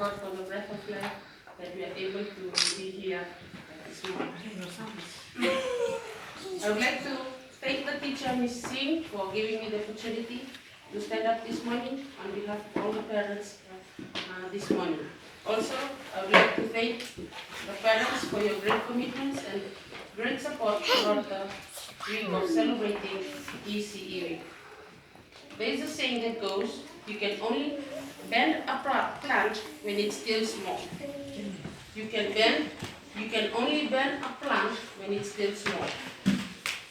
God for the breath of life that we are able to be here this morning. I would like to thank the teacher, Ms. Singh, for giving me the opportunity to stand up this morning on behalf of all the parents this morning. Also, I would like to thank the parents for your great commitments and great support throughout the week of celebrating ECE week. There is a saying that goes, you can only bend a plant when it's still small. You can only bend a plant when it's still small.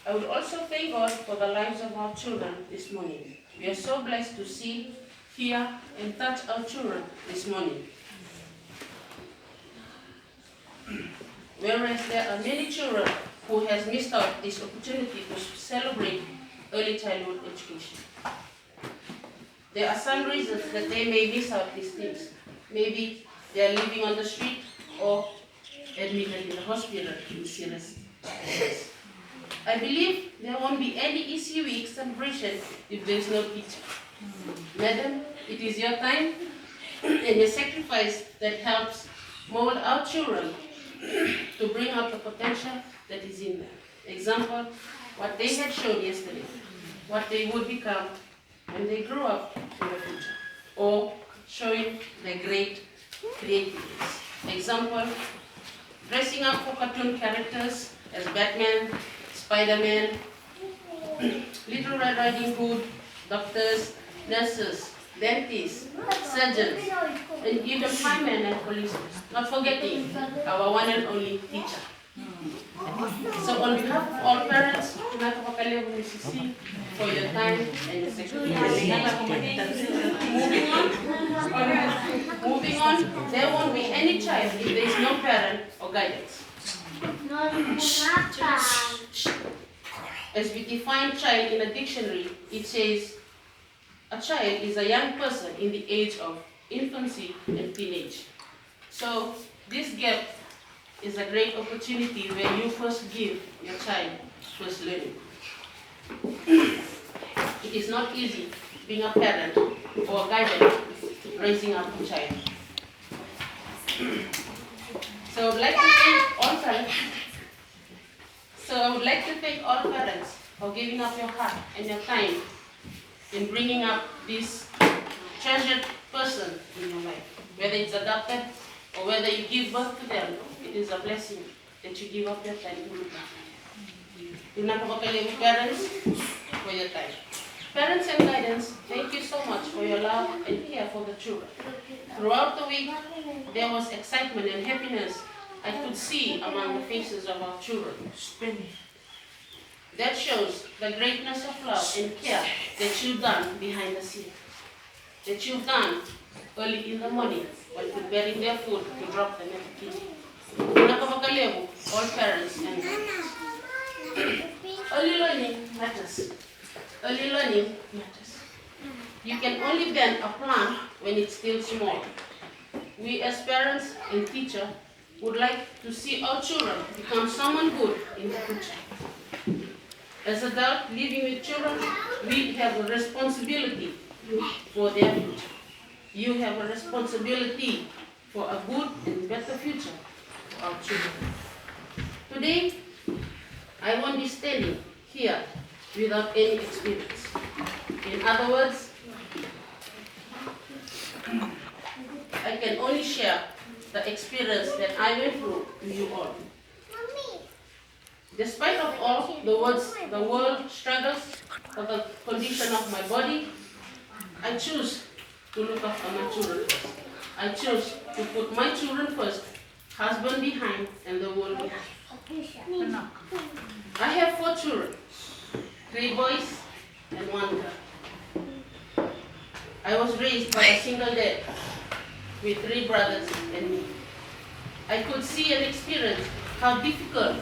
I would also thank God for the lives of our children this morning. We are so blessed to see, hear, and touch our children this morning. Whereas there are many children who has missed out this opportunity to celebrate early childhood education. There are some reasons that they may miss out these things. Maybe they are living on the street or admitted in the hospital in serious cases. I believe there won't be any EC week celebration if there is no teacher. Madam, it is your time and your sacrifice that helps mold our children to bring out the potential that is in them. Example, what they had shown yesterday, what they would become when they grow up in the future, or showing their great creativities. Example, dressing up for cartoon characters as Batman, Spider-Man, Little Red Riding Hood, doctors, nurses, dentists, surgeons, and even firemen and police, not forgetting our one and only teacher. So on behalf of all parents, for your time and your sacrifice. Moving on, there won't be any child if there is no parent or guidance. As we define child in a dictionary, it says a child is a young person in the age of infancy and teenage. So this gap is a great opportunity where you first give your child first learning. It is not easy being a parent or a guardian raising up a child. So I would like to thank all parents for giving up your heart and your time in bringing up this treasured person in your life. Whether it's adopted or whether you give birth to them, it is a blessing that you give up your time to look after. Parents, for your time. Parents and guidance, thank you so much for your love and care for the children. Throughout the week, there was excitement and happiness I could see among the faces of our children. That shows the greatness of love and care that you've done behind the scenes. That you've done early in the morning while preparing their food to drop them at the kitchen. All parents and guidance. Early learning matters. Early learning matters. You can only bend a plant when it's still small. We as parents and teachers would like to see our children become someone good in the future. As adults living with children, we have a responsibility for their future. You have a responsibility for a good and better future for our children. Today, I won't be standing here without any experience. In other words, I can only share the experience that I went through with you all. Despite of all the world struggles for the condition of my body, I choose to look after my children first. I choose to put my children first, husband behind, and the world behind. I have 4 children, 3 boys and 1 girl. I was raised by a single dad with 3 brothers and me. I could see and experience how difficult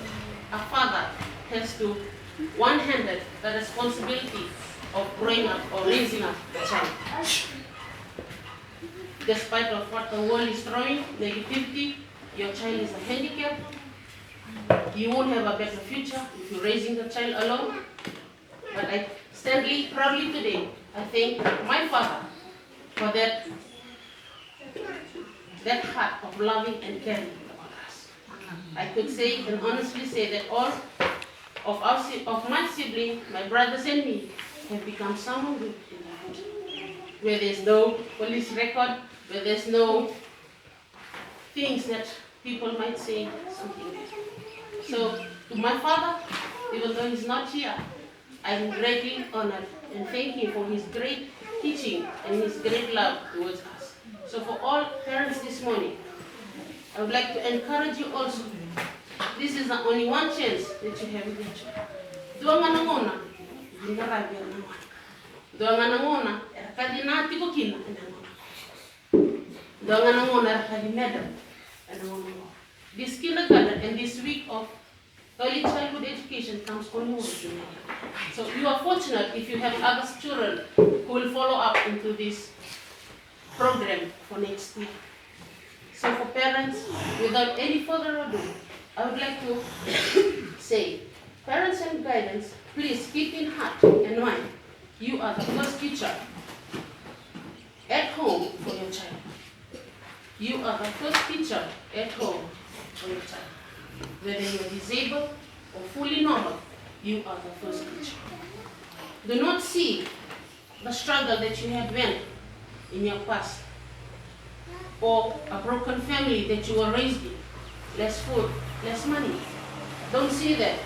a father has to one-handed the responsibility of growing up or raising up a child. Despite of what the world is throwing, negativity, your child is a handicap, you won't have a better future if you're raising the child alone. But I stand proudly today, I thank my father for that that heart of loving and caring about us. I could say and honestly say that all of my siblings, my brothers and me, have become someone good in the hood, where there's no police record, where there's no things that people might say something there. So to my father, even though he's not here, I'm greatly honored and thank him for his great teaching and his great love towards us. So for all parents this morning, I would like to encourage you also. This is the only one chance that you have with your child. Doanga nangona, hinga rabia nangona. Doanga nangona, erakadi nati ko kina nangona. Doanga nangona, erakadi medal nangona. This kindergarten and this week of early childhood education comes only once a year. So you are fortunate if you have other children who will follow up into this program for next year. So for parents, without any further ado, I would like to say, parents and guidance, please keep in heart and mind, you are the first teacher at home for your child. You are the first teacher at home for your child. Whether you are disabled or fully normal, you are the first teacher. Do not see the struggle that you have went in your past, or a broken family that you were raised in, less food, less money. Don't see that.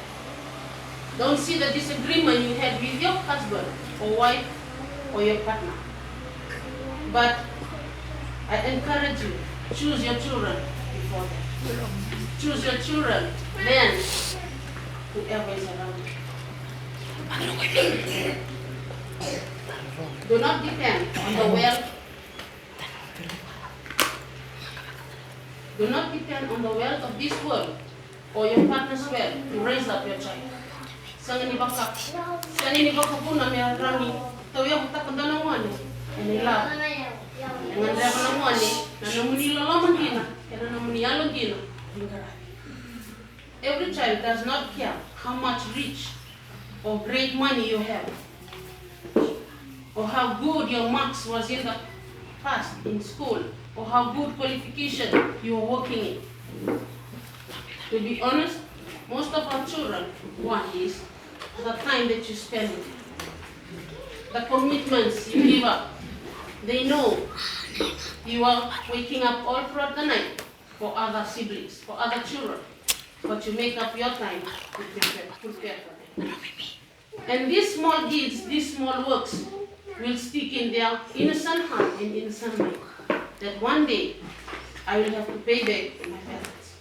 Don't see the disagreement you had with your husband or wife or your partner. But I encourage you, choose your children before that. Choose your children, then whoever is around you. Do not depend on the wealth. Do not depend on the wealth of this world or your partner's wealth to raise up your child. Sangani baka puna me rangi tawya buta kandana ngwane ene la ngandra bana ngwane na namuni lolo mandina kana namuni yalo dina dingara. Every child does not care how much rich or great money you have, or how good your marks was in the past in school, or how good qualification you are working in. To be honest, most of our children want is the time that you spend with them, the commitments you give up. They know you are waking up all throughout the night for other siblings, for other children, but you make up your time to prepare for them. And these small deeds, these small works will stick in their innocent heart and innocent mind, that one day I will have to pay back to my parents.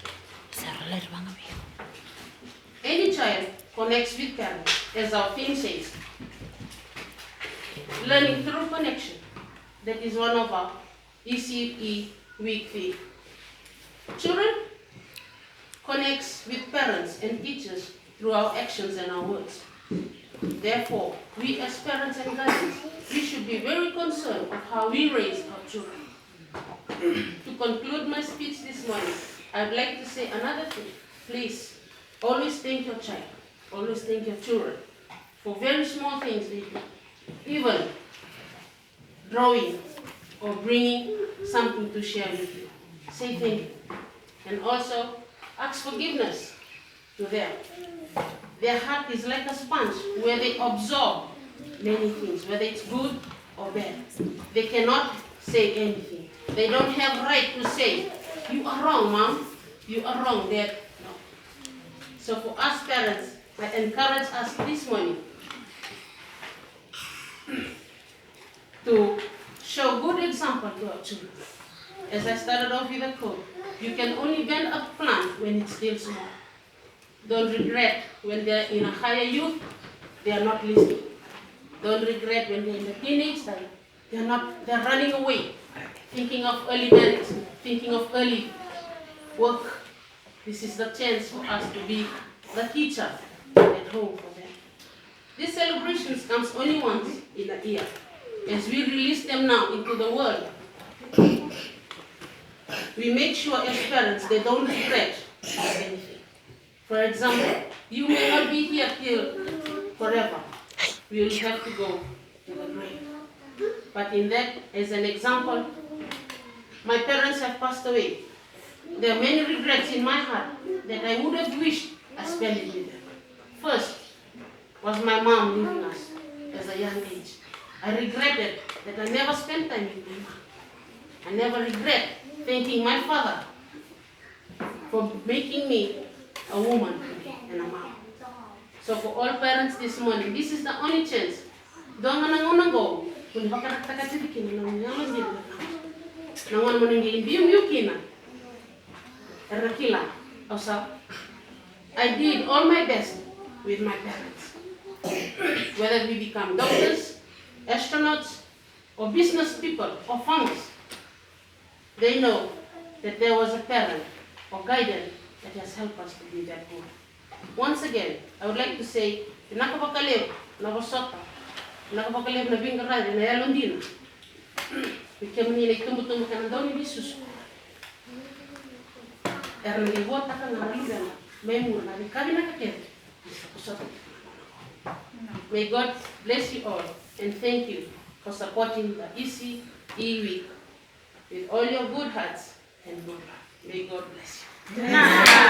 Any child connects with parents, as our theme says. Learning through connection. That is one of our ECE week theme. Children connects with parents and teachers through our actions and our words. Therefore, we as parents and guardians, we should be very concerned of how we raise our children. To conclude my speech this morning, I'd like to say another thing. Please, always thank your child. Always thank your children for very small things they do. Even drawing or bringing something to share with you. Say thank you. And also, ask forgiveness to them. Their heart is like a sponge where they absorb many things, whether it's good or bad. They cannot say anything. They don't have right to say, you are wrong, mom. You are wrong, dad. No. So for us parents, I encourage us this morning to show good example to our children. As I started off with a quote, you can only bend a plant when it's still small. Don't regret when they're in a higher youth, they are not listening. Don't regret when they're in the teenage time, they're running away, thinking of early marriage, thinking of early work. This is the chance for us to be the teacher at home for them. These celebrations comes only once in a year. As we release them now into the world, we make sure as parents they don't regret anything. For example, you may not be here till forever. We will have to go to the grave. But in that, as an example, My parents have passed away. There are many regrets in my heart that I would have wished I spent it with them. First was my mom leaving us as a young age. I regretted that I never spent time with my mom. I never regret thanking my father for making me a woman and a mom. So for all parents this morning, this is the only chance. Don't go. I did all my best with my parents. Whether we become doctors, astronauts, or business people, or farmers, they know that there was a parent or guardian that has helped us to be that good. Once again, I would like to say, nakapakalev, nabasota, nakapakalev na bingarad, na yalondina. Bikamani na tumbutumbu ka ng daw ni Jesus. Nalibota ka na nalugan, may muna, nabikabi na kakit. May God bless you all and thank you for supporting the ECE week with all your good hearts and good love. May God bless you.